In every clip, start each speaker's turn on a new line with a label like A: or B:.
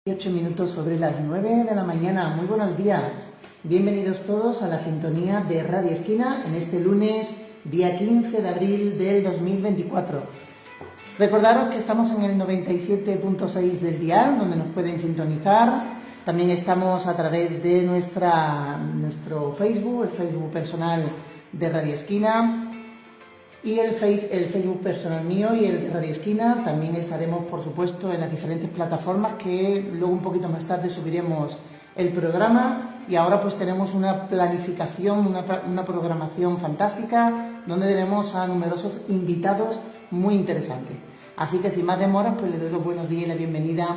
A: 8 minutos sobre las 9 de la mañana. Muy buenos días. Bienvenidos todos a la sintonía de Radio Esquina en este lunes, día 15 de abril del 2024. Recordaros que estamos en el 97.6 del dial, donde nos pueden sintonizar. También estamos a través de nuestro Facebook, el Facebook personal de Radio Esquina. Y el Facebook personal mío y el de Radio Esquina. También estaremos, por supuesto, en las diferentes plataformas que luego un poquito más tarde subiremos el programa. Y ahora pues tenemos una planificación, una programación fantástica donde tenemos a numerosos invitados muy interesantes. Así que sin más demoras, pues le doy los buenos días y la bienvenida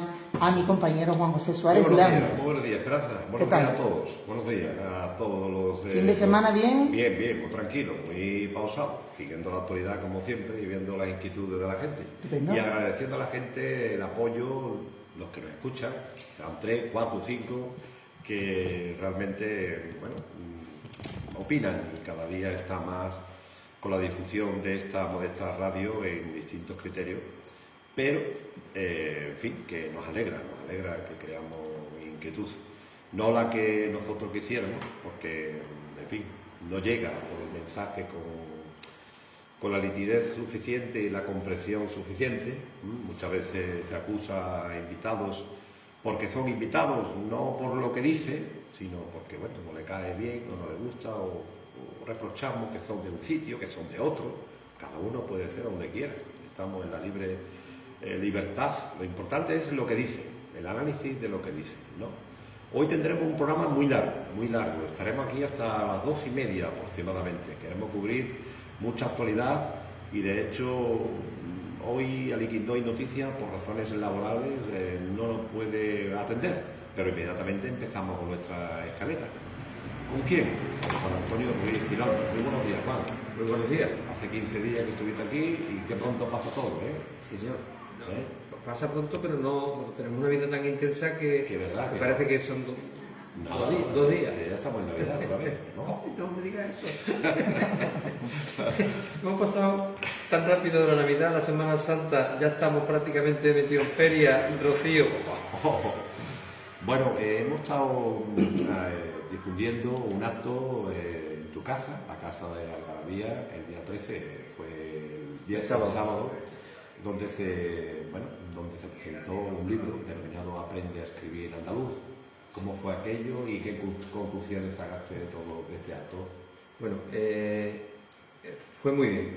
A: a mi compañero Juan José Suárez.
B: Muy buenos días, Esperanza. Buenos días a todos. Buenos días a todos los...
A: ¿Fin de semana bien?
B: Bien, muy tranquilo, muy pausado, siguiendo la actualidad como siempre y viendo las inquietudes de la gente.
A: Estupendo.
B: Y agradeciendo a la gente el apoyo, los que nos escuchan, sean 3, 4, 5, que realmente, bueno, opinan y cada día está más con la difusión de esta modesta radio en distintos criterios, pero, en fin, que nos alegra que creamos inquietud. No la que nosotros quisiéramos, porque, en fin, no llega por el mensaje con la nitidez suficiente y la comprensión suficiente. Muchas veces se acusa a invitados porque son invitados, no por lo que dicen, sino porque, bueno, no le cae bien o no le gusta o reprochamos que son de un sitio, que son de otro. Cada uno puede ser donde quiera. Estamos en la libre libertad. Lo importante es lo que dicen, el análisis de lo que dicen, ¿no? Hoy tendremos un programa muy largo. Estaremos aquí hasta las 2:30 aproximadamente. Queremos cubrir mucha actualidad y de hecho hoy Aliquindó y Noticias por razones laborales no nos puede atender, pero inmediatamente empezamos con nuestra escaleta. ¿Con quién? Con Juan Antonio Ruiz Girón. Muy buenos días, Juan.
C: Muy buenos días.
B: Hace 15 días que estuviste aquí y qué pronto pasa todo, ¿eh?
C: Sí, señor. Pasa pronto, pero no tenemos una vida tan intensa que
B: verdad,
C: me parece que son dos días.
B: Ya estamos en Navidad otra vez, ¿no?
C: No me digas eso. Hemos pasado tan rápido de la Navidad, la Semana Santa, ya estamos prácticamente metidos en feria, Rocío.
B: Bueno, hemos estado difundiendo un acto en tu casa, la casa de Algarabía, el día 13, fue el día sábado, donde se presentó un libro denominado Aprende a escribir andaluz. ¿Cómo fue aquello y qué conclusiones sacaste de todo este acto?
C: Bueno, fue muy bien.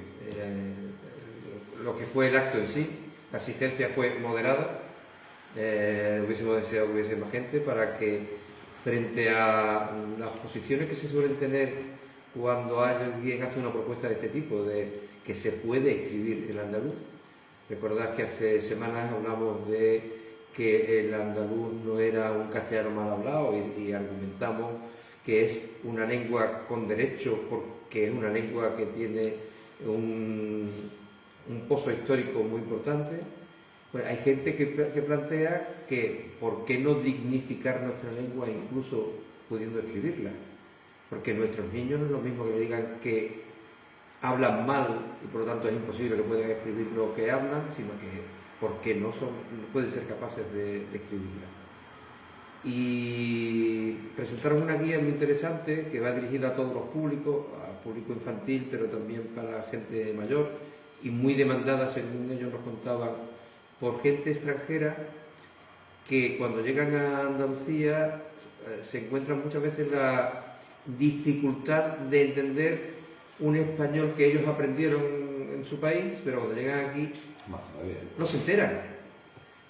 C: Lo que fue el acto en sí, la asistencia fue moderada. Hubiésemos deseado que hubiese más gente para que, frente a las posiciones que se suelen tener cuando alguien hace una propuesta de este tipo, de que se puede escribir el andaluz. Recordad que hace semanas hablamos de que el andaluz no era un castellano mal hablado y argumentamos que es una lengua con derecho porque es una lengua que tiene un pozo histórico muy importante. Bueno, hay gente que plantea que por qué no dignificar nuestra lengua incluso pudiendo escribirla, porque nuestros niños no es lo mismo que le digan que hablan mal y por lo tanto es imposible que puedan escribir lo que hablan, sino que porque no pueden ser capaces de escribirla. Y presentaron una guía muy interesante que va dirigida a todos los públicos, al público infantil, pero también para gente mayor, y muy demandada, según ellos nos contaban, por gente extranjera que cuando llegan a Andalucía se encuentran muchas veces la dificultad de entender un español que ellos aprendieron en su país, pero cuando llegan aquí no se enteran.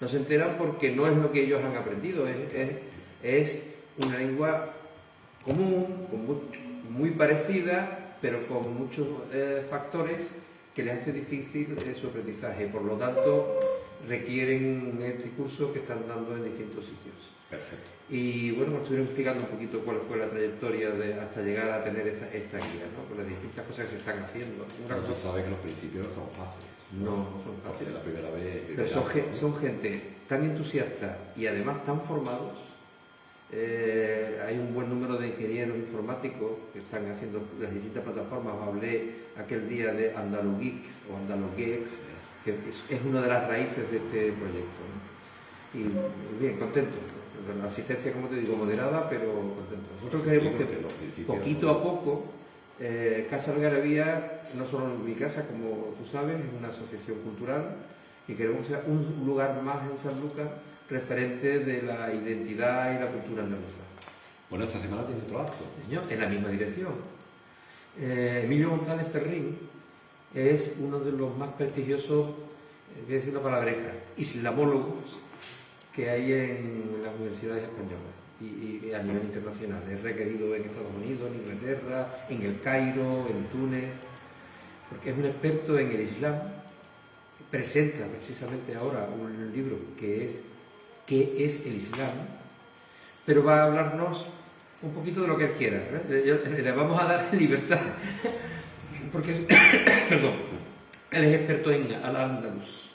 C: No se enteran porque no es lo que ellos han aprendido, es una lengua común, muy parecida, pero con muchos factores que les hace difícil su aprendizaje. Por lo tanto, requieren este curso que están dando en distintos sitios.
B: Perfecto.
C: Y bueno, nos estuvieron explicando un poquito cuál fue la trayectoria hasta llegar a tener esta guía, ¿no? Con las distintas cosas que se están haciendo.
B: Pero tú sabes que los principios no son fáciles.
C: No son fáciles.
B: La primera vez.
C: Pero son gente tan entusiasta y además tan formados. Hay un buen número de ingenieros informáticos que están haciendo las distintas plataformas. Hablé aquel día de Andalugeeks o Andalugeeks, que es una de las raíces de este proyecto, ¿no? y bien, contento. La asistencia, como te digo, moderada, pero contento. Nosotros queremos que poquito a poco Casa Algarabía, no solo en mi casa, como tú sabes, es una asociación cultural y queremos que sea un lugar más en Sanlúcar referente de la identidad y la cultura andaluza.
B: Bueno, esta semana tiene otro acto.
C: Señor, en la misma dirección. Emilio González Ferrín es uno de los más prestigiosos, voy a decir una palabreja, islamólogos que hay en las universidades españolas y a nivel internacional. Es requerido en Estados Unidos, en Inglaterra, en El Cairo, en Túnez, porque es un experto en el Islam. Presenta precisamente ahora un libro que es ¿Qué es el Islam? Pero va a hablarnos un poquito de lo que él quiera. Le vamos a dar libertad, porque perdón, él es experto en Al-Ándalus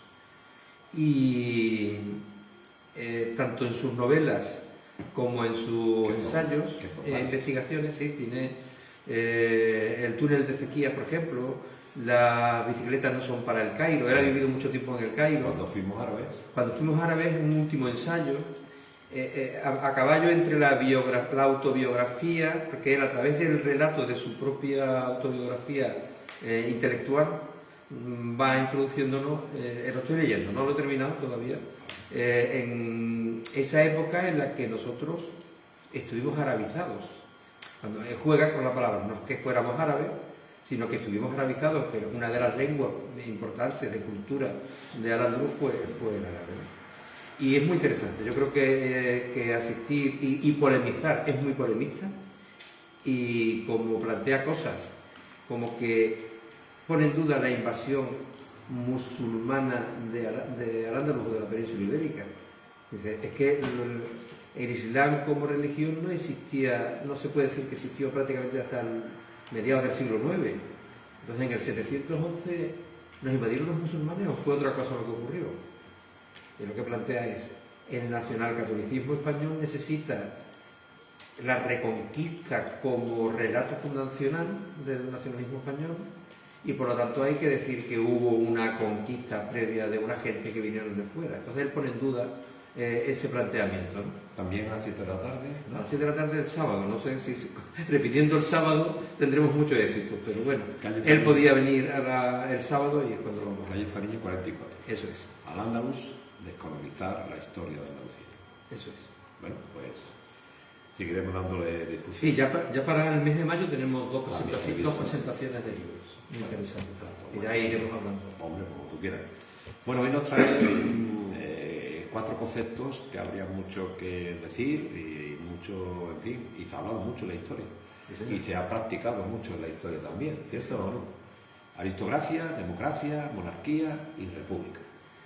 C: y tanto en sus novelas como en sus ensayos e investigaciones, sí, tiene el túnel de Ezequías, por ejemplo, las bicicletas no son para el Cairo. Él ha vivido mucho tiempo en el Cairo. Cuando fuimos árabes, un último ensayo a caballo entre la autobiografía, porque él a través del relato de su propia autobiografía intelectual va introduciéndonos, lo estoy leyendo, no lo he terminado todavía, en esa época en la que nosotros estuvimos arabizados. Cuando él juega con la palabra, no es que fuéramos árabes, sino que estuvimos arabizados, pero una de las lenguas importantes de cultura de Al-Ándalus fue el árabe, ¿no? Y es muy interesante. Yo creo que asistir y polemizar, es muy polemista, y como plantea cosas como que pone en duda la invasión musulmana de Al-Ándalus o de la península ibérica. Dice, es que el Islam como religión no existía, no se puede decir que existió prácticamente hasta mediados del siglo IX. Entonces en el 711 ¿nos invadieron los musulmanes o fue otra cosa lo que ocurrió? Y lo que plantea es, el nacionalcatolicismo español necesita la reconquista como relato fundacional del nacionalismo español, y por lo tanto hay que decir que hubo una conquista previa de una gente que vinieron de fuera. Entonces él pone en duda ese planteamiento, ¿no?
B: También a las 7 de la tarde, ¿no?
C: A las 7 de la tarde del sábado, no sé si repitiendo el sábado tendremos mucho éxito, pero bueno, él podía venir el sábado y es cuando lo vamos a
B: Calle Fariña 44.
C: Eso es.
B: Al-Ándalus, descolonizar la historia de Andalucía.
C: Eso es.
B: Bueno, pues seguiremos dándole difusión.
C: Sí, ya para el mes de mayo tenemos dos presentaciones de libros muy interesantes. Y ya iremos hablando.
B: Hombre, como tú quieras. Bueno, hoy nos trae 4 conceptos que habría mucho que decir y mucho, en fin, y se ha hablado mucho en la historia.
C: Sí,
B: y se ha practicado mucho en la historia también, ¿cierto o no? Aristocracia, democracia, monarquía y república.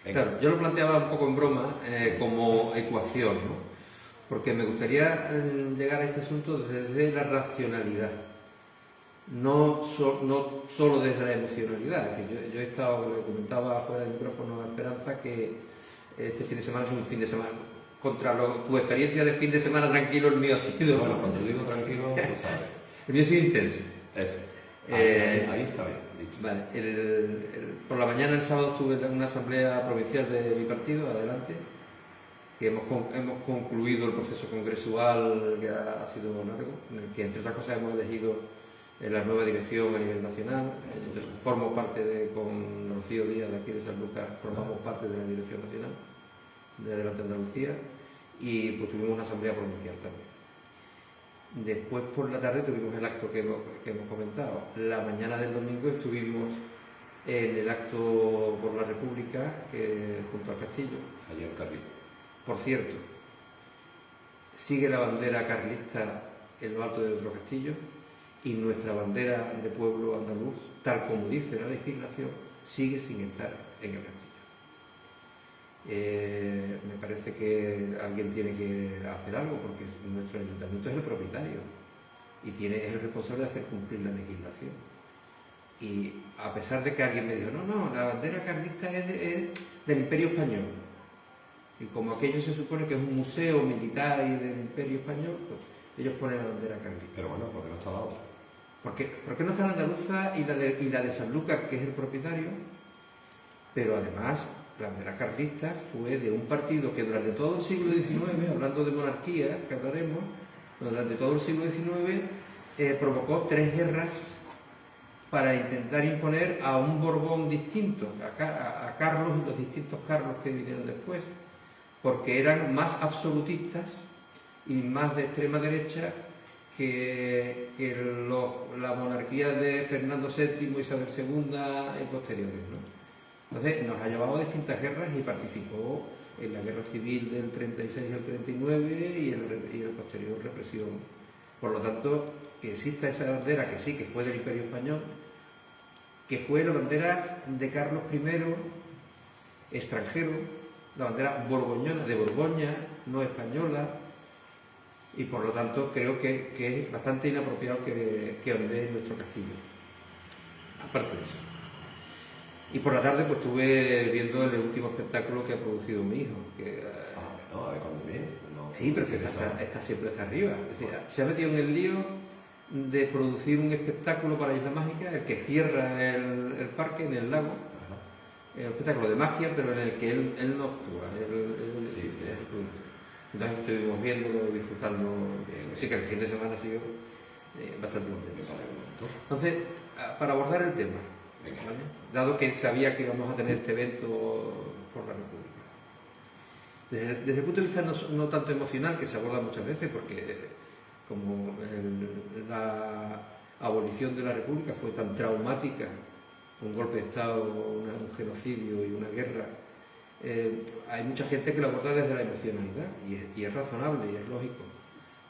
B: Venga.
C: Claro, yo lo planteaba un poco en broma como ecuación, ¿no? Porque me gustaría llegar a este asunto desde la racionalidad, no solo desde la emocionalidad. Es decir, yo he estado, le comentaba fuera del micrófono a Esperanza que este fin de semana es un fin de semana. Contra tu experiencia de fin de semana tranquilo, el mío ha sido...
B: Bueno, cuando digo tranquilo, lo sabes.
C: El mío ha sido intenso.
B: Eso. Ahí está bien dicho.
C: Vale, por la mañana el sábado estuve en una asamblea provincial de mi partido, adelante, y hemos concluido el proceso congresual que ha sido largo, en el que entre otras cosas hemos elegido la nueva dirección a nivel nacional. Yo formo parte con Rocío Díaz de aquí de Sanlúcar, formamos parte de la dirección nacional de Adelante Andalucía, y pues tuvimos una asamblea provincial también. Después por la tarde tuvimos el acto que hemos comentado. La mañana del domingo estuvimos en el acto por la República junto al Castillo.
B: Allí en Carrillo.
C: Por cierto, sigue la bandera carlista en lo alto del otro castillo, y nuestra bandera de pueblo andaluz, tal como dice la legislación, sigue sin estar en el castillo. Me parece que alguien tiene que hacer algo, porque nuestro ayuntamiento es el propietario y es el responsable de hacer cumplir la legislación. Y a pesar de que alguien me dijo, no, la bandera carlista es del Imperio Español, y como aquello se supone que es un museo militar y del Imperio Español, pues ellos ponen la bandera carlista.
B: Pero bueno, ¿por qué no está la otra?
C: ¿Por qué no está la andaluza y la de Sanlúcar, que es el propietario? Pero además la bandera carlista fue de un partido que durante todo el siglo XIX, hablando de monarquía, que hablaremos, durante todo el siglo XIX provocó 3 guerras para intentar imponer a un Borbón distinto, a Carlos y los distintos Carlos que vinieron después, porque eran más absolutistas y más de extrema derecha que la monarquía de Fernando VII, Isabel II y posteriores, ¿no? Entonces nos ha llevado a distintas guerras y participó en la guerra civil del 36 al 39 y en la posterior represión. Por lo tanto, que exista esa bandera, que sí, que fue del Imperio Español, que fue la bandera de Carlos I, extranjero, la bandera borgoñona, de Borgoña, no española, y por lo tanto creo que es bastante inapropiado que ondee en nuestro castillo. Aparte de eso. Y por la tarde pues estuve viendo el último espectáculo que ha producido mi hijo.
B: No, a ver cuándo viene. No,
C: sí, pero es que siempre está arriba. Es decir, se ha metido en el lío de producir un espectáculo para Isla Mágica, el que cierra el parque en el lago. Un espectáculo de magia, pero en el que él no actúa, él es el producto. Entonces estuvimos viéndolo, disfrutando. Así que el fin de semana ha sido bastante intenso. Entonces, para abordar el tema, ¿vale? Dado que sabía que íbamos a tener este evento por la República, desde el punto de vista no tanto emocional, que se aborda muchas veces, porque como la abolición de la República fue tan traumática, un golpe de Estado, un genocidio y una guerra, hay mucha gente que lo aborda desde la emocionalidad y es razonable y es lógico.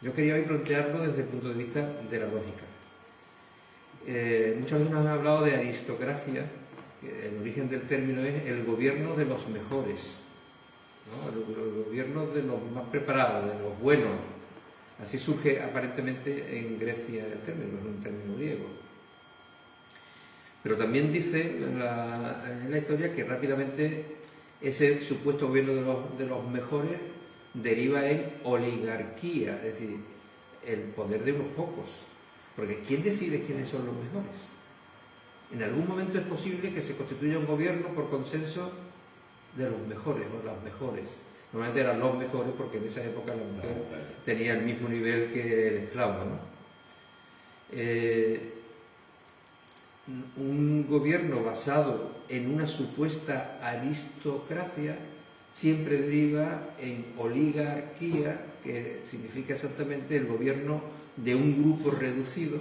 C: Yo quería hoy plantearlo desde el punto de vista de la lógica. Muchas veces nos han hablado de aristocracia, que el origen del término es el gobierno de los mejores, ¿no? El gobierno de los más preparados, de los buenos. Así surge aparentemente en Grecia el término, es un término griego. Pero también dice en la historia que rápidamente ese supuesto gobierno de los mejores deriva en oligarquía, es decir, el poder de unos pocos. Porque ¿quién decide quiénes son los mejores? En algún momento es posible que se constituya un gobierno por consenso de los mejores o las mejores. Normalmente eran los mejores porque en esa época la mujer tenía el mismo nivel que el esclavo, ¿no? Un gobierno basado en una supuesta aristocracia siempre deriva en oligarquía, que significa exactamente el gobierno de un grupo reducido,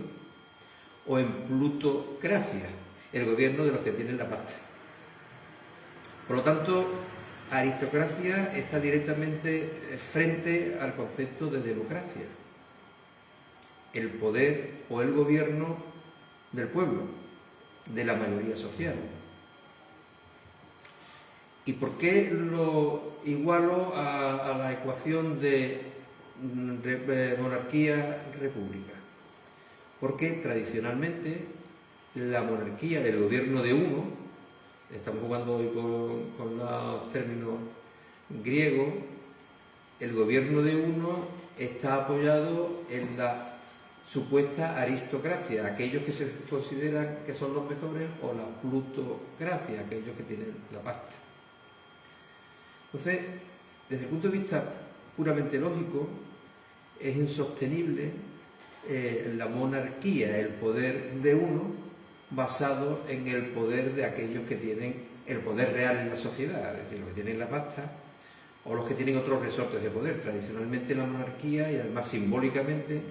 C: o en plutocracia, el gobierno de los que tienen la pasta. Por lo tanto, aristocracia está directamente frente al concepto de democracia, el poder o el gobierno del pueblo, de la mayoría social. ¿Y por qué lo igualo a la ecuación de monarquía-república? Porque tradicionalmente la monarquía, el gobierno de uno, estamos jugando hoy con los términos griegos, el gobierno de uno está apoyado en la supuesta aristocracia, aquellos que se consideran que son los mejores, o la plutocracia, aquellos que tienen la pasta. Entonces, desde el punto de vista puramente lógico, es insostenible la monarquía, el poder de uno, basado en el poder de aquellos que tienen el poder real en la sociedad, es decir, los que tienen la pasta o los que tienen otros resortes de poder. Tradicionalmente la monarquía, y además simbólicamente,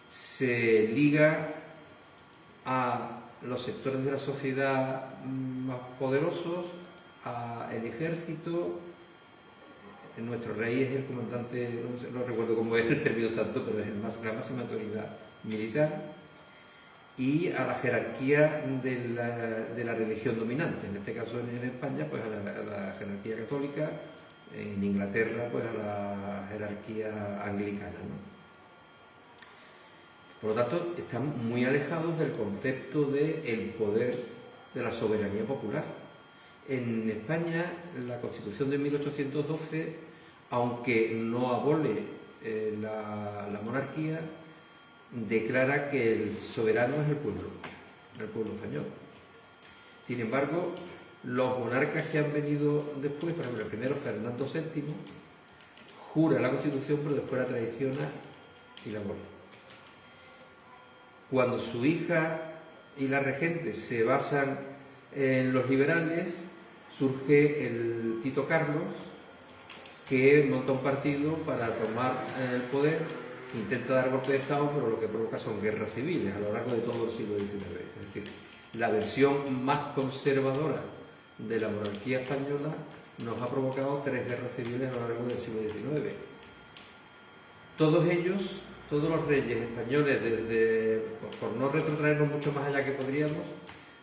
C: se liga a los sectores de la sociedad más poderosos, al ejército. Nuestro rey es el comandante, no recuerdo cómo es el término exacto, pero es la máxima autoridad militar, y a la jerarquía de la religión dominante, en este caso en España, pues a la jerarquía católica, en Inglaterra, pues a la jerarquía anglicana, ¿no? Por lo tanto, están muy alejados del concepto del poder de la soberanía popular. En España, la Constitución de 1812, aunque no abole la monarquía, declara que el soberano es el pueblo español. Sin embargo, los monarcas que han venido después, por ejemplo, el primero, Fernando VII, jura la Constitución, pero después la traiciona y la borra. Cuando su hija y la regente se basan en los liberales, surge el Tito Carlos, que monta un partido para tomar el poder, intenta dar golpe de Estado, pero lo que provoca son guerras civiles a lo largo de todo el siglo XIX. Es decir, la versión más conservadora de la monarquía española nos ha provocado 3 guerras civiles a lo largo del siglo XIX. Todos ellos, todos los reyes españoles, por no retrotraernos mucho más allá que podríamos,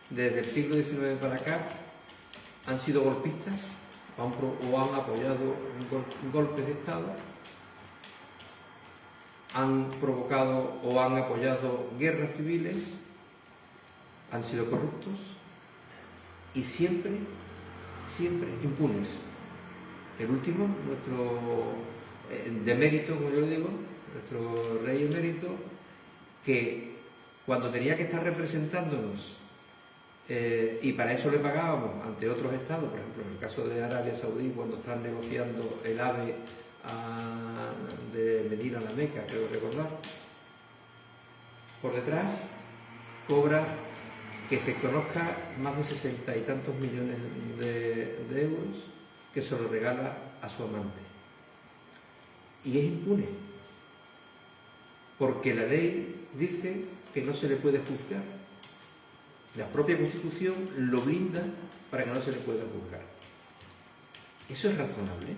C: desde el siglo XIX para acá, han sido golpistas o han apoyado golpes de Estado, han provocado o han apoyado guerras civiles, han sido corruptos y siempre impunes. El último, nuestro de mérito, como yo le digo, nuestro rey emérito, que cuando tenía que estar representándonos y para eso le pagábamos ante otros estados, por ejemplo en el caso de Arabia Saudí, cuando están negociando el AVE de Medina a la Meca, creo recordar, por detrás cobra, que se conozca, más de 60 y tantos millones de euros que se lo regala a su amante. Y es impune, porque la ley dice que no se le puede juzgar. La propia Constitución lo blinda para que no se le pueda juzgar. ¿Eso es razonable?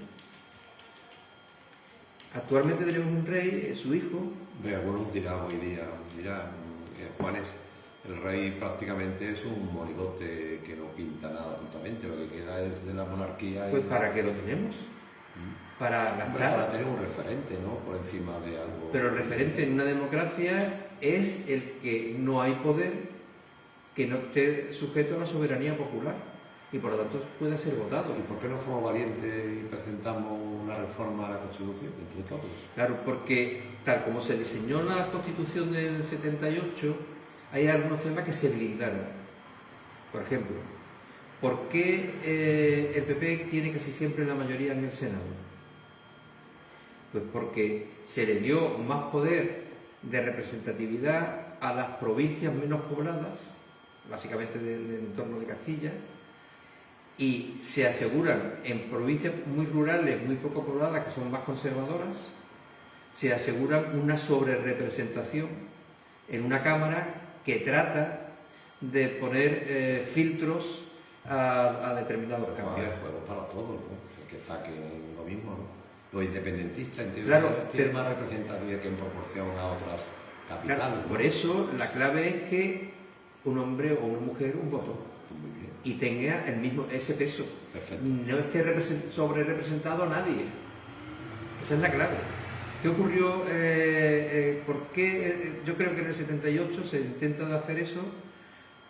C: Actualmente tenemos un rey, su hijo...
B: Algunos dirán hoy día, mira, Juanes, el rey prácticamente es un monigote que no pinta nada absolutamente, lo que queda es de la monarquía.
C: Pues ¿para qué lo tenemos? Para gastar.
B: Para tener un referente, ¿no? Por encima de algo.
C: Pero el referente en una democracia es el que no hay poder que no esté sujeto a la soberanía popular y por lo tanto pueda ser votado.
B: ¿Y por qué no somos valientes y presentamos una reforma a la Constitución entre todos?
C: Claro, porque tal como se diseñó la Constitución del 78, hay algunos temas que se blindaron. Por ejemplo, ¿por qué el PP tiene casi siempre la mayoría en el Senado? Pues porque se le dio más poder de representatividad a las provincias menos pobladas, básicamente del entorno de Castilla, y se aseguran en provincias muy rurales, muy poco pobladas, que son más conservadoras, se aseguran una sobrerepresentación en una Cámara que trata de poner filtros a determinados cambios.
B: Juegos para todos, ¿no? El que saque lo mismo, ¿no? Los independentistas, en teoría,
C: Claro,
B: tienen más representatividad que en proporción a otras capitales.
C: Claro,
B: ¿no?
C: por eso la clave es que un hombre o una mujer un voto
B: Muy bien.
C: y tenga ese peso.
B: Perfecto.
C: No esté sobre representado a nadie. Esa es la clave. ¿Qué ocurrió? ¿Por qué? Yo creo que en el 78 se intenta hacer eso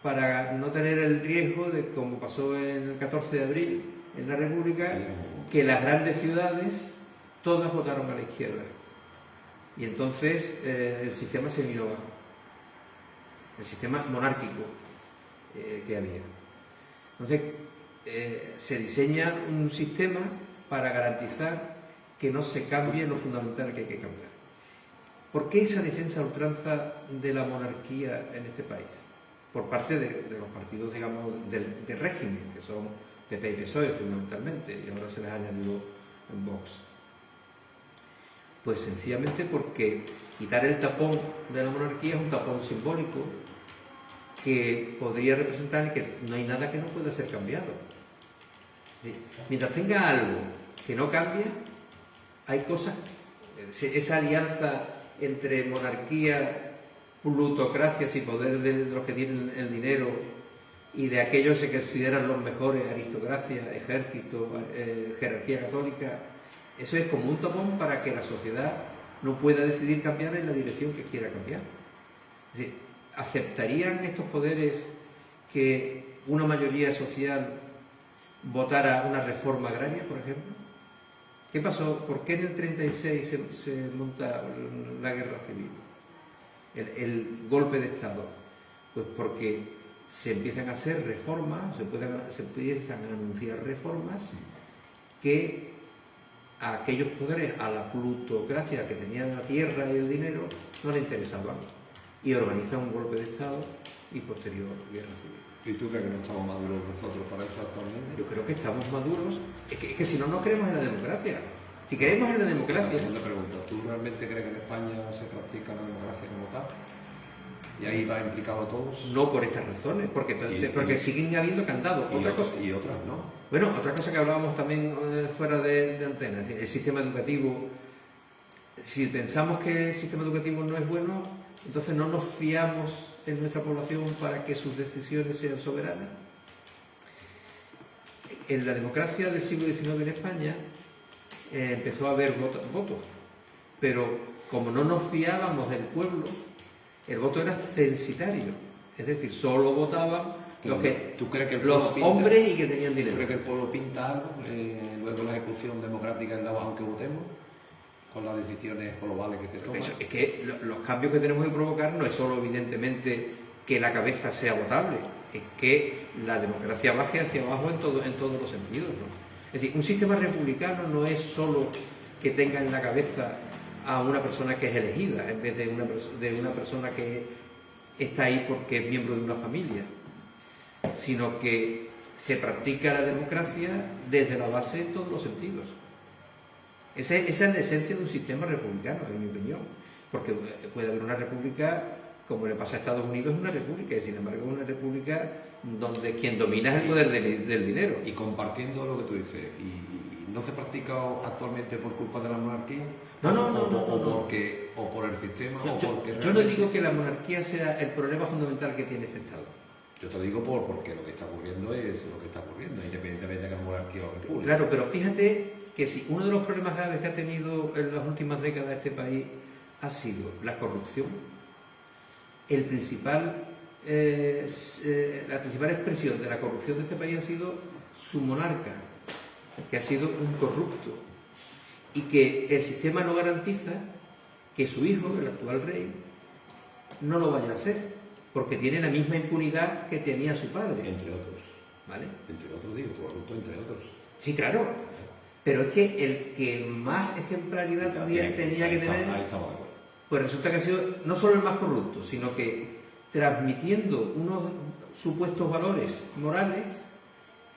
C: para no tener el riesgo de, como pasó en el 14 de abril en la República, que las grandes ciudades todas votaron a la izquierda. Y entonces el sistema se vino abajo. El sistema monárquico que había. Entonces se diseña un sistema para garantizar que no se cambie lo fundamental que hay que cambiar. ¿Por qué esa defensa a ultranza de la monarquía en este país? Por parte de los partidos, digamos, de régimen, que son PP y PSOE fundamentalmente, y ahora se les ha añadido en Vox. Pues sencillamente porque quitar el tapón de la monarquía es un tapón simbólico que podría representar que no hay nada que no pueda ser cambiado. Es decir, mientras tenga algo que no cambia, hay cosas, esa alianza entre monarquía, plutocracias y poder de los que tienen el dinero y de aquellos que consideran los mejores, aristocracia, ejército, jerarquía católica, eso es como un tapón para que la sociedad no pueda decidir cambiar en la dirección que quiera cambiar. Es decir, ¿aceptarían estos poderes que una mayoría social votara una reforma agraria, por ejemplo? ¿Qué pasó? ¿Por qué en el 36 se monta la guerra civil? El golpe de Estado. Pues porque se empiezan a hacer reformas, se empiezan a anunciar reformas que a aquellos poderes, a la plutocracia que tenían la tierra y el dinero, no le interesaban, y organizan un golpe de Estado y posterior guerra civil.
B: ¿Y tú crees que no estamos maduros nosotros para eso actualmente?
C: Yo creo que estamos maduros, es que si no, no creemos en la democracia. Si creemos en la democracia...
B: La segunda pregunta, ¿tú realmente crees que en España se practica la democracia como tal? ¿Y ahí va implicado todos?
C: No por estas razones, porque siguen habiendo candados.
B: Y otras no.
C: Bueno, otra cosa que hablábamos también fuera de antena, es decir, el sistema educativo. Si pensamos que el sistema educativo no es bueno, entonces no nos fiamos en nuestra población para que sus decisiones sean soberanas. En la democracia del siglo XIX en España empezó a haber votos, pero como no nos fiábamos del pueblo, el voto era censitario, es decir, solo votaban
B: ¿Tú crees que el
C: los
B: pueblo
C: hombres y que tenían dinero.
B: ¿Tú crees que el pueblo pinta algo luego la ejecución democrática en la aunque votemos? Con las decisiones globales que se toman.
C: Es que los cambios que tenemos que provocar no es solo evidentemente que la cabeza sea votable, es que la democracia baje hacia abajo en todos los sentidos, ¿no? Es decir, un sistema republicano no es solo que tenga en la cabeza a una persona que es elegida en vez de una persona que está ahí porque es miembro de una familia, sino que se practica la democracia desde la base en todos los sentidos. Esa es la esencia de un sistema republicano, en mi opinión, porque puede haber una república, como le pasa a Estados Unidos, es una república, y sin embargo es una república donde quien domina es el poder del dinero.
B: Y compartiendo lo que tú dices, ¿y no se practica actualmente por culpa de la monarquía? O por el sistema.
C: Yo no digo que la monarquía sea el problema fundamental que tiene este Estado.
B: Yo te lo digo porque lo que está ocurriendo es lo que está ocurriendo, independientemente de que la monarquía o república.
C: Claro, pero fíjate que si uno de los problemas graves que ha tenido en las últimas décadas este país ha sido la corrupción, la principal expresión de la corrupción de este país ha sido su monarca, que ha sido un corrupto, y que el sistema no garantiza que su hijo, el actual rey, no lo vaya a hacer, porque tiene la misma impunidad que tenía su padre.
B: Entre otros.
C: ¿Vale?
B: Entre otros, digo, corrupto entre otros.
C: Sí, claro. Pero es que el que más ejemplaridad tenía que tener,
B: ahí estamos de acuerdo.
C: pues resulta que ha sido no solo el más corrupto, sino que transmitiendo unos supuestos valores morales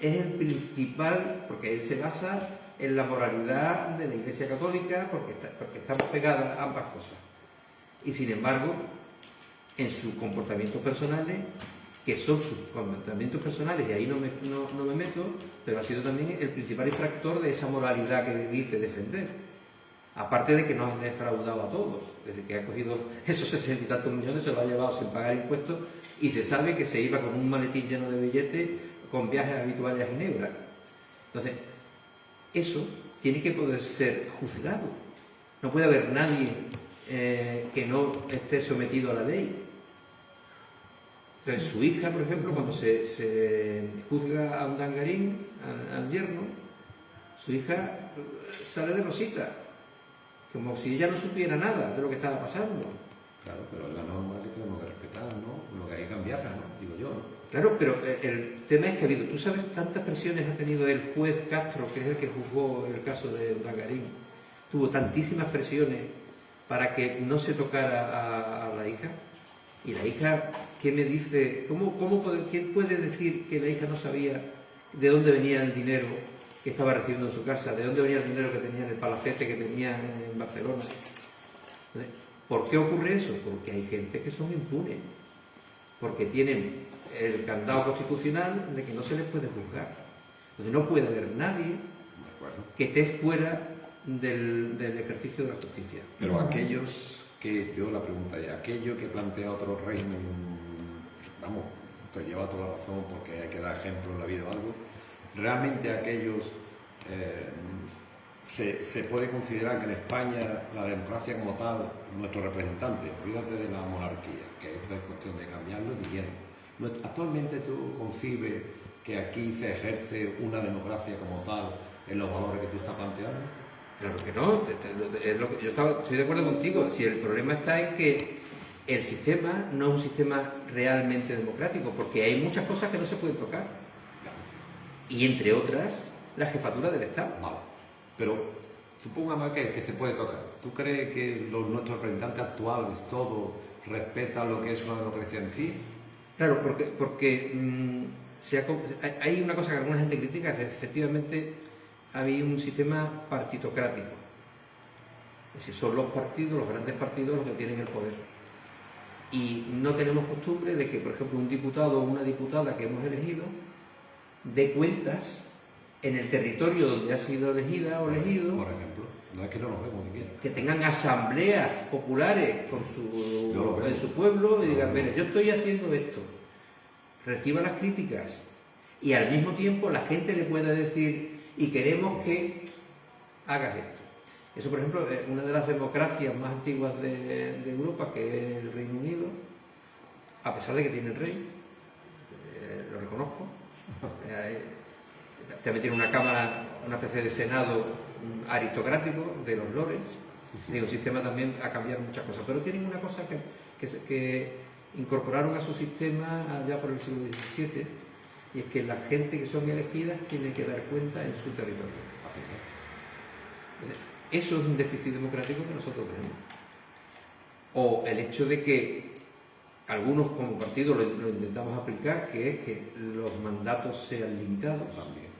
C: es el principal, porque él se basa en la moralidad de la Iglesia Católica, porque estamos pegadas a ambas cosas. Y sin embargo, en sus comportamientos personales, que son sus comportamientos personales, y ahí no me meto, pero ha sido también el principal infractor de esa moralidad que dice defender. Aparte de que nos ha defraudado a todos, desde que ha cogido esos 60 y tantos millones, se lo ha llevado sin pagar impuestos, y se sabe que se iba con un maletín lleno de billetes con viajes habituales a Ginebra. Entonces, eso tiene que poder ser juzgado. No puede haber nadie que no esté sometido a la ley. Entonces, su hija, por ejemplo, cuando se juzga a un dangarín, al yerno, su hija sale de rosita, como si ella no supiera nada de lo que estaba pasando.
B: Claro, pero es la norma que tenemos que respetar, ¿no? Lo que hay que cambiarla, ¿no? Digo yo, ¿no?
C: Claro, pero el tema es que ha habido, tú sabes, tantas presiones ha tenido el juez Castro, que es el que juzgó el caso de Dangarín, tuvo tantísimas presiones para que no se tocara a la hija. Y la hija, ¿qué me dice? ¿Quién puede decir que la hija no sabía de dónde venía el dinero que estaba recibiendo en su casa, de dónde venía el dinero que tenía en el palacete que tenía en Barcelona? Entonces, ¿por qué ocurre eso? Porque hay gente que son impunes, porque tienen el candado constitucional de que no se les puede juzgar. Entonces no puede haber nadie que esté fuera del ejercicio de la justicia.
B: Pero aquellos que, yo la pregunta es, aquello que plantea otro régimen, vamos, que lleva toda la razón porque hay que dar ejemplo en la vida o algo, realmente aquellos se puede considerar que en España la democracia como tal, nuestro representante, olvídate de la monarquía, que eso es cuestión de cambiarlo si quieren. ¿Actualmente tú concibes que aquí se ejerce una democracia como tal en los valores que tú estás planteando?
C: Claro que no, es lo que, estoy de acuerdo contigo. Si el problema está en que el sistema no es un sistema realmente democrático, porque hay muchas cosas que no se pueden tocar. Y entre otras, la jefatura del Estado.
B: Vale, pero supongamos que se puede tocar. ¿Tú crees que nuestros representantes actuales, todos, respetan lo que es una democracia en sí?
C: Claro, porque hay una cosa que alguna gente critica, que efectivamente había un sistema partitocrático. Es decir, son los partidos, los grandes partidos, los que tienen el poder. Y no tenemos costumbre de que, por ejemplo, un diputado o una diputada que hemos elegido dé cuentas en el territorio donde ha sido elegida o elegido.
B: Por ejemplo, no es que no lo vemos siquiera.
C: Que tengan asambleas populares en su pueblo y digan, mire, yo estoy haciendo esto, reciba las críticas y al mismo tiempo la gente le pueda decir, y queremos que hagas esto. Eso, por ejemplo, es una de las democracias más antiguas de Europa, que es el Reino Unido, a pesar de que tiene el rey, lo reconozco. También tiene una cámara, una especie de senado aristocrático de los lores. Digo, el sistema también ha cambiado muchas cosas, pero tienen una cosa que incorporaron a su sistema allá por el siglo XVII, y es que la gente que son elegidas tiene que dar cuenta en su territorio. Eso es un déficit democrático que nosotros tenemos. O el hecho de que algunos como partido lo intentamos aplicar, que es que los mandatos sean limitados.
B: También.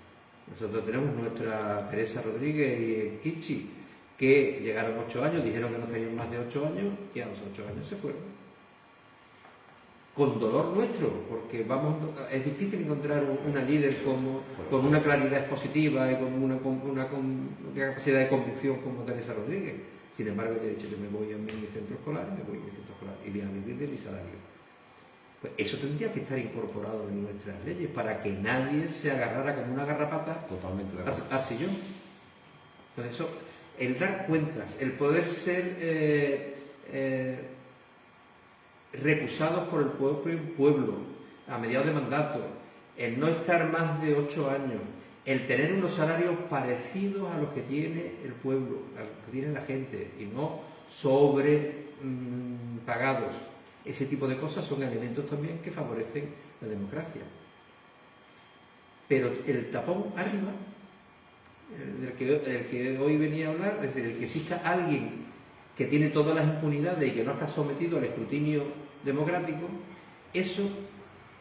C: Nosotros tenemos nuestra Teresa Rodríguez y Kichi, que llegaron 8 años, dijeron que no tenían más de 8 años y a los 8 años se fueron. Con dolor nuestro, porque es difícil encontrar una líder con una claridad expositiva y con una capacidad de convicción como Teresa Rodríguez. Sin embargo, yo he dicho, yo me voy a mi centro escolar, y voy a vivir de mi salario. Pues eso tendría que estar incorporado en nuestras leyes para que nadie se agarrara como una garrapata
B: Totalmente de acuerdo.
C: al sillón. Entonces eso, el dar cuentas, el poder ser recusados por el pueblo a mediados de mandato, el no estar más de 8 años, el tener unos salarios parecidos a los que tiene el pueblo, a los que tiene la gente, y no pagados. Ese tipo de cosas son elementos también que favorecen la democracia. Pero el tapón arriba, del que hoy venía a hablar, es decir, el que exista alguien que tiene todas las impunidades y que no está sometido al escrutinio democrático, eso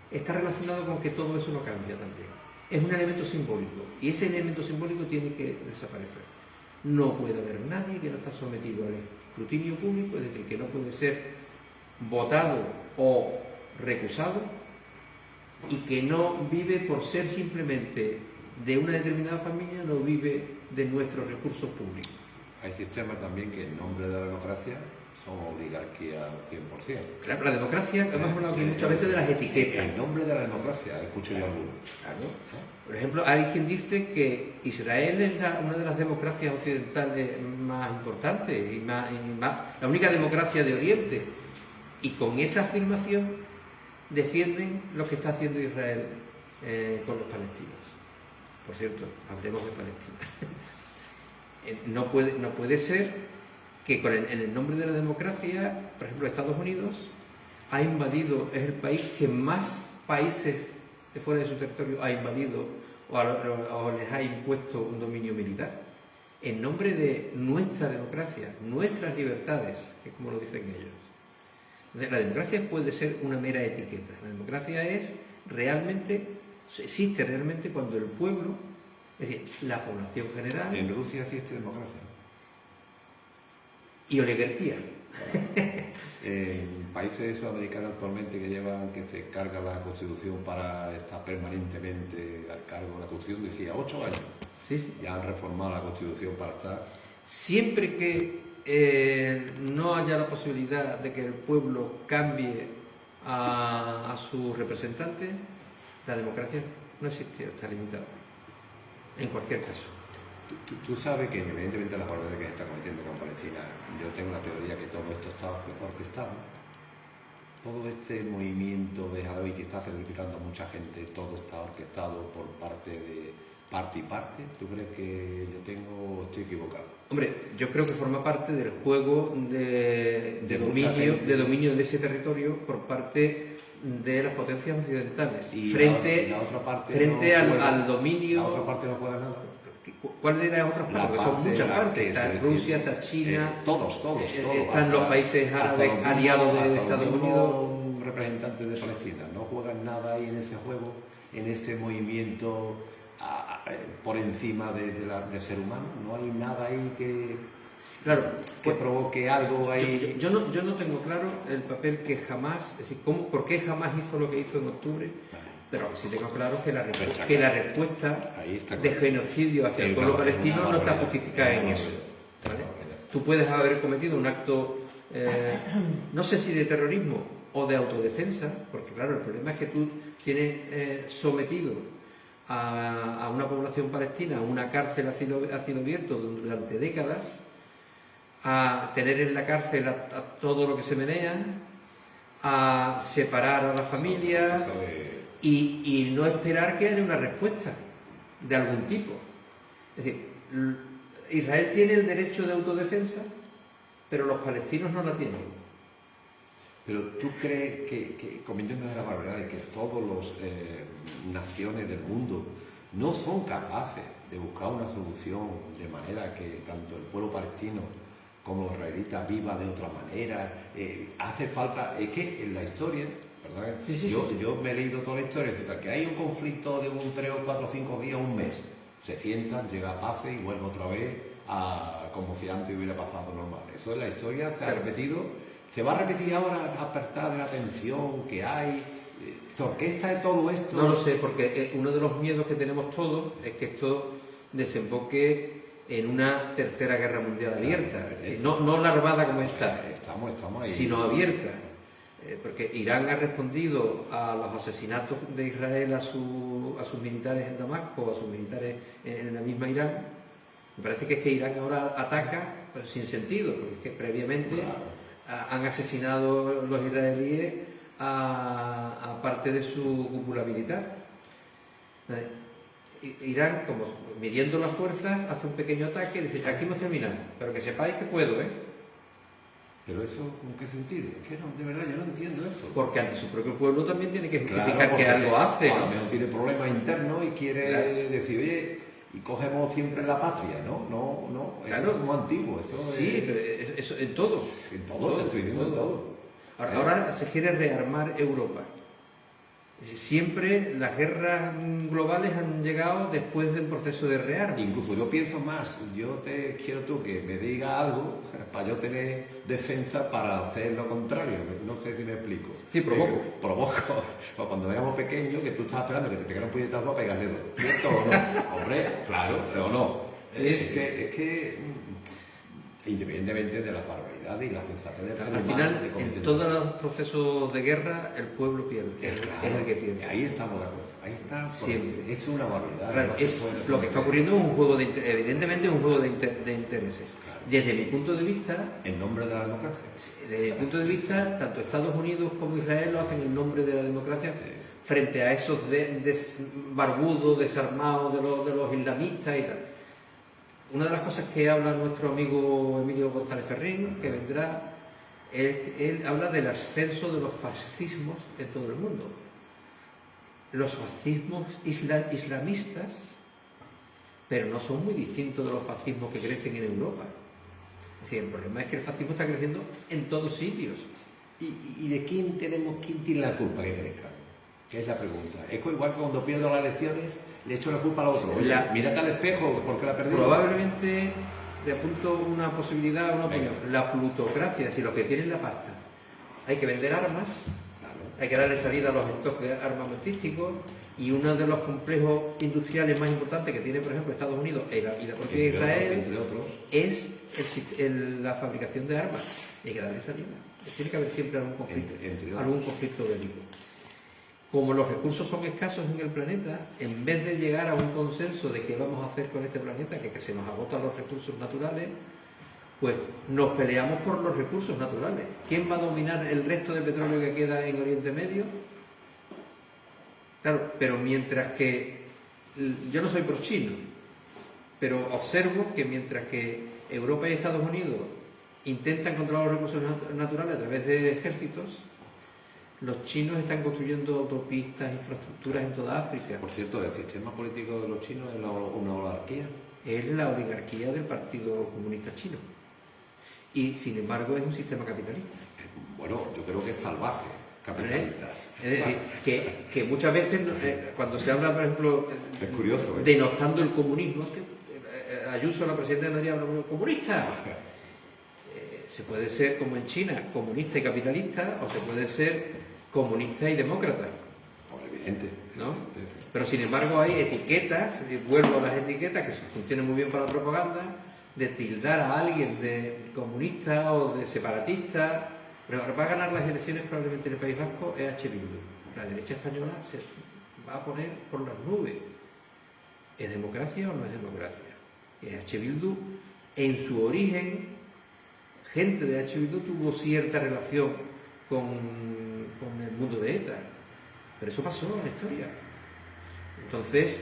C: está relacionado con que todo eso no cambia también. Es un elemento simbólico y ese elemento simbólico tiene que desaparecer. No puede haber nadie que no está sometido al escrutinio público, es decir, que no puede ser votado o recusado y que no vive por ser simplemente de una determinada familia, no vive de nuestros recursos públicos.
B: Hay sistemas también que en nombre de la democracia son oligarquía al 100%.
C: Claro, la democracia, hemos hablado aquí muchas veces de las etiquetas.
B: En nombre de la democracia, escucho yo algunos.
C: Claro. Por ejemplo, hay quien dice que Israel es una de las democracias occidentales más importantes y más, la única democracia de Oriente. Y con esa afirmación defienden lo que está haciendo Israel con los palestinos. Por cierto, hablemos de Palestina. No puede ser que en el nombre de la democracia, por ejemplo, Estados Unidos es el país que más países de fuera de su territorio ha invadido o les ha impuesto un dominio militar. En nombre de nuestra democracia, nuestras libertades, que es como lo dicen ellos. Entonces, la democracia puede ser una mera etiqueta. La democracia existe realmente cuando el pueblo, es decir, la población general...
B: En Rusia existe democracia.
C: Y oligarquía.
B: En países sudamericanos actualmente que se carga la Constitución para estar permanentemente al cargo, la Constitución decía 8 años.
C: Sí.
B: Ya han reformado la Constitución para estar...
C: Siempre que no haya la posibilidad de que el pueblo cambie a sus representantes, la democracia no existe, está limitada. En cualquier caso.
B: Tú sabes que independientemente de las barbaridades que se está cometiendo con Palestina, yo tengo la teoría que todo esto está orquestado. Todo este movimiento de Jalabi que está certificando a mucha gente, todo está orquestado por parte parte y parte? ¿Tú crees que yo tengo, estoy equivocado?
C: Hombre, yo creo que forma parte del juego de dominio de ese territorio por parte de las potencias occidentales
B: Y
C: frente,
B: la otra parte
C: frente
B: no juega,
C: al dominio.
B: La otra parte no juega nada.
C: ¿Cuál de las otras partes? Porque son muchas partes. Está Rusia, está China,
B: todos.
C: Están
B: hasta-
C: los países
B: hasta
C: árabes
B: los
C: aliados
B: mismos-
C: de
B: hasta los
C: Estados
B: mismos
C: Unidos.
B: representantes de Palestina no juegan nada ahí en ese juego, en ese movimiento por encima del ser humano. No hay nada ahí que provoque algo ahí.
C: Yo no tengo claro el papel que jamás, es decir, por qué jamás hizo lo que hizo en octubre, pero lo que sí tengo claro es que la respuesta
B: Ahí está
C: de
B: claro.
C: genocidio hacia el pueblo palestino no está justificada en eso. ¿vale? Tú puedes haber cometido un acto, no sé si de terrorismo o de autodefensa, porque claro, el problema es que tú tienes sometido a una población palestina a una cárcel a cielo abierto durante décadas, a tener en la cárcel a todo lo que se menea, a separar a las familias y no esperar que haya una respuesta de algún tipo. Es decir, Israel tiene el derecho de autodefensa, pero los palestinos no la tienen.
B: Pero tú crees que cometiendo la barbaridad de que todas las naciones del mundo no son capaces de buscar una solución de manera que tanto el pueblo palestino como los israelitas vivan de otra manera? Hace falta, es que en la historia, ¿verdad? Yo me he leído toda la historia, etc., que hay un conflicto de un 3 o 4 o 5 días, un mes, se sientan, llega a paz y vuelve otra vez como si antes hubiera pasado normal. Eso en la historia se ha repetido. ¿Se va a repetir ahora a apartar de la tensión que hay? ¿Se orquesta de todo esto?
C: No lo sé, porque uno de los miedos que tenemos todos es que esto desemboque en una tercera guerra mundial abierta. No larvada como está,
B: Estamos ahí.
C: sino abierta. Porque Irán ha respondido a los asesinatos de Israel a sus militares en Damasco, a sus militares en la misma Irán. Me parece que es que Irán ahora ataca pues, sin sentido, porque es que previamente han asesinado los israelíes a parte de su cúpula militar. Irán, como midiendo las fuerzas, hace un pequeño ataque y dice, aquí hemos terminado, pero que sepáis que puedo, ¿eh?
B: ¿Pero eso con qué sentido? Es que no, de verdad yo no entiendo eso.
C: Porque ante su propio pueblo también tiene que justificar
B: Claro,
C: que algo hace,
B: a lo
C: ¿no?
B: mejor tiene problemas internos y quiere decir, oye, y cogemos siempre la patria, ¿no? No,
C: Claro.
B: es muy antiguo. Eso
C: Sí, pero eso en todos.
B: En todo, te estoy diciendo en todo.
C: Ahora se quiere rearmar Europa. Es decir, siempre las guerras globales han llegado después del proceso de rearme.
B: Incluso yo pienso más, yo te quiero tú que me diga algo para yo tener defensa para hacer lo contrario. No sé si me explico.
C: Sí, provoco.
B: Provoco. O cuando éramos pequeños, que tú estabas esperando que te pegara un puñetazo a pegarle dos. ¿Cierto o no? Hombre, claro, o no.
C: Sí,
B: es
C: sí,
B: que independientemente de las barbaridades y las sensatez del ser
C: Al
B: humano,
C: final,
B: de
C: en
B: cometer
C: todos los procesos de guerra, el pueblo pierde. Es el que pierde.
B: Ahí estamos de acuerdo. Ahí está.
C: Siempre.
B: Esto es una barbaridad.
C: Claro,
B: no se
C: es
B: puede
C: lo que está
B: cometer.
C: ocurriendo es un juego evidentemente es un juego de intereses.
B: Claro.
C: Desde mi punto de vista,
B: En nombre de la democracia.
C: desde mi punto de vista, tanto Estados Unidos como Israel lo hacen en nombre de la democracia frente a esos barbudos desarmados de los islamistas y tal. Una de las cosas que habla nuestro amigo Emilio González Ferrín, que vendrá, él habla del ascenso de los fascismos en todo el mundo. Los fascismos islamistas, pero no son muy distintos de los fascismos que crecen en Europa. Es decir, el problema es que el fascismo está creciendo en todos sitios.
B: ¿Y de quién tiene la culpa que crezca? Que es la pregunta. Es igual que cuando pierdo las elecciones, le echo la culpa al otro. Oye, mírate al espejo, ¿por qué la perdí?
C: Probablemente, te apunto una posibilidad, una opinión. La plutocracia, si los que tienen la pasta, hay que vender armas, hay que darle salida a los stocks de armamentísticos, y uno de los complejos industriales más importantes que tiene, por ejemplo, Estados Unidos y la propia Israel,
B: entre otros,
C: es la fabricación de armas. Hay que darle salida. Tiene que haber siempre algún conflicto bélico. Como los recursos son escasos en el planeta, en vez de llegar a un consenso de qué vamos a hacer con este planeta, que se nos agotan los recursos naturales, pues nos peleamos por los recursos naturales. ¿Quién va a dominar el resto de petróleo que queda en Oriente Medio? Claro, pero mientras que yo no soy pro chino, pero observo que mientras que Europa y Estados Unidos intentan controlar los recursos naturales a través de ejércitos, los chinos están construyendo autopistas, infraestructuras en toda África.
B: Por cierto, el sistema político de los chinos es una oligarquía.
C: Es la oligarquía del Partido Comunista Chino. Y, sin embargo, es un sistema capitalista.
B: Bueno, yo creo que es salvaje, capitalista.
C: Es decir, que muchas veces, cuando se habla, por ejemplo,
B: Es curioso, ¿eh?
C: denostando el comunismo, Ayuso, la presidenta de Madrid, habla comunista. Se puede ser, como en China, comunista y capitalista, o se puede ser comunista y demócrata.
B: Evidente.
C: ¿No?
B: Evidente.
C: Pero sin embargo hay etiquetas, y vuelvo a las etiquetas, que funcionan muy bien para la propaganda, de tildar a alguien de comunista o de separatista. Pero va a ganar las elecciones probablemente en el País Vasco EH Bildu. La derecha española se va a poner por las nubes. ¿Es democracia o no es democracia? EH Bildu, en su origen, gente de EH Bildu tuvo cierta relación con el mundo de ETA. Pero eso pasó en la historia. Entonces,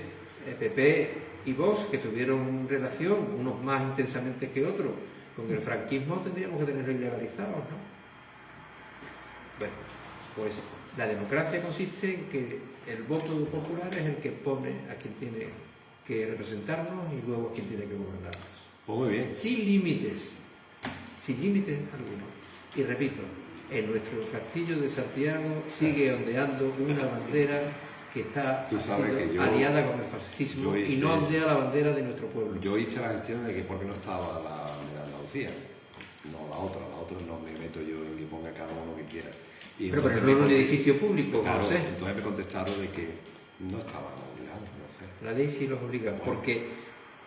C: PP y Vox, que tuvieron relación, unos más intensamente que otros, con el franquismo, tendríamos que tenerlo ilegalizado, ¿no? Bueno, pues la democracia consiste en que el voto popular es el que pone a quien tiene que representarnos y luego a quien tiene que gobernarnos.
B: Pues muy bien.
C: Sin límites algunos. Y repito, en nuestro castillo de Santiago sigue ondeando una bandera que está
B: Tú sabes que yo-
C: aliada con el fascismo
B: yo hice-
C: y no ondea la bandera de nuestro pueblo.
B: Yo hice la gestión de que por qué no estaba la bandera de Andalucía. No, la otra no me meto yo en que ponga cada uno que quiera. Y
C: Pero por
B: entonces
C: ejemplo en un
B: me
C: edificio público,
B: claro,
C: no sé.
B: entonces me contestaron de que no estaban obligados, no sé.
C: La ley sí los obliga,
B: Bueno.
C: porque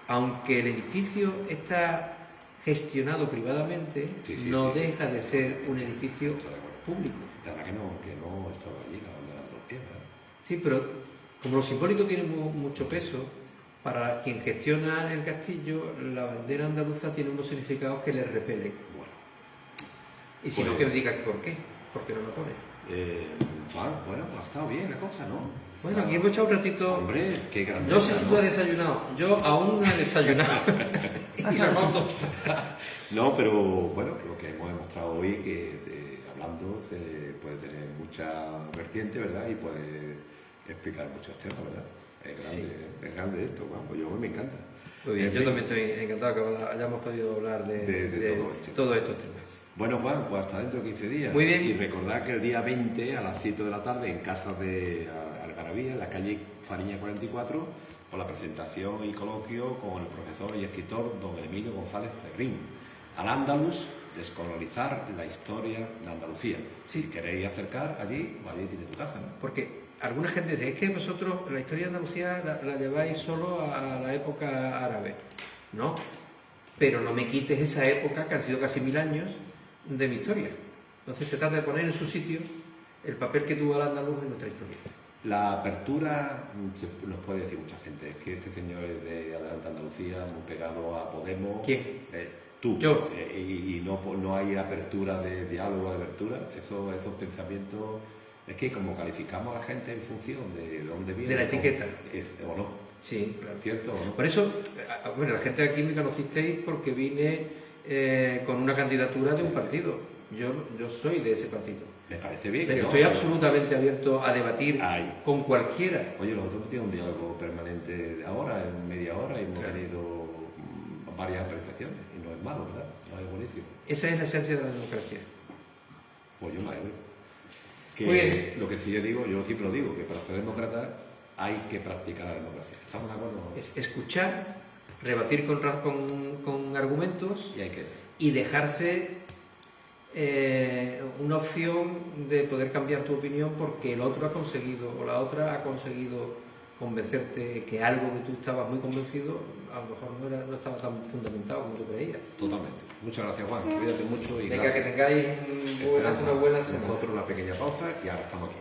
C: aunque el edificio está gestionado privadamente,
B: Sí, sí,
C: no
B: sí.
C: deja de ser un edificio
B: Estoy de acuerdo.
C: público.
B: La verdad que no estaba allí la bandera de Andalucía, ¿verdad?
C: Sí, pero como lo simbólico tiene mucho peso, para quien gestiona el castillo, la bandera andaluza tiene unos significados que le repelen.
B: Bueno,
C: Y si
B: Pues-
C: no, que me diga por qué, porque no lo pone.
B: bueno, pues ha estado bien la cosa, ¿no?
C: Bueno, aquí hemos echado un ratito.
B: Hombre, qué grande.
C: No sé si tú has desayunado, yo aún no he desayunado. Y lo noto.
B: No, pero bueno, lo que hemos demostrado hoy que hablando se puede tener mucha vertiente, ¿verdad? Y puede explicar muchos temas, ¿verdad? Es grande esto, vamos, yo me encanta.
C: Muy bien,
B: En
C: yo
B: fin.
C: también estoy encantado que hayamos podido hablar
B: De todo esto.
C: todos estos temas.
B: Bueno, Juan, pues hasta dentro de 15 días.
C: Muy bien.
B: Y recordad que el día 20 a las 7 de la tarde en casa de Algarabía, en la calle Fariña 44, por la presentación y coloquio con el profesor y escritor don Emilio González Ferrín. Al-Ándalus, descolonizar la historia de Andalucía.
C: Sí.
B: Si queréis acercar allí, allí tiene tu casa, ¿no?
C: Porque alguna gente dice, es que vosotros la historia de Andalucía la lleváis solo a la época árabe. No, pero no me quites esa época, que han sido casi 1000 años, de mi historia. Entonces se trata de poner en su sitio el papel que tuvo el andaluz en nuestra historia.
B: La apertura, nos puede decir mucha gente, es que este señor es de Adelante Andalucía, muy pegado a Podemos.
C: ¿Quién?
B: Tú.
C: Yo.
B: Y no hay apertura de diálogo, de apertura. Esos pensamientos, es que como calificamos a la gente en función de dónde viene.
C: De la etiqueta.
B: O no.
C: Sí, claro.
B: ¿Cierto o no?
C: Por eso, bueno, la gente de aquí me conocisteis porque vine con una candidatura de un partido. Yo soy de ese partido.
B: Me parece bien.
C: Pero
B: ¿no?
C: estoy absolutamente abierto a debatir
B: Ay.
C: con cualquiera.
B: Oye, nosotros hemos tenido un diálogo permanente ahora, en media hora, y hemos
C: Claro.
B: tenido varias apreciaciones. Y no es malo, ¿verdad? No es buenísimo.
C: Esa es la esencia de la democracia.
B: Pues yo me alegro. Que
C: Muy bien.
B: Lo que sí yo digo, yo siempre lo digo, que para ser demócrata hay que practicar la democracia. ¿Estamos de acuerdo?
C: Es escuchar, rebatir con argumentos
B: Y hay que...
C: y dejarse una opción de poder cambiar tu opinión porque el otro ha conseguido o la otra ha conseguido convencerte que algo que tú estabas muy convencido a lo mejor no estaba tan fundamentado como tú creías.
B: Totalmente. Muchas gracias, Juan. Cuídate mucho y
C: Venga, que
B: gracias.
C: tengáis una buena semana.
B: Nosotros una pequeña pausa y ahora estamos aquí.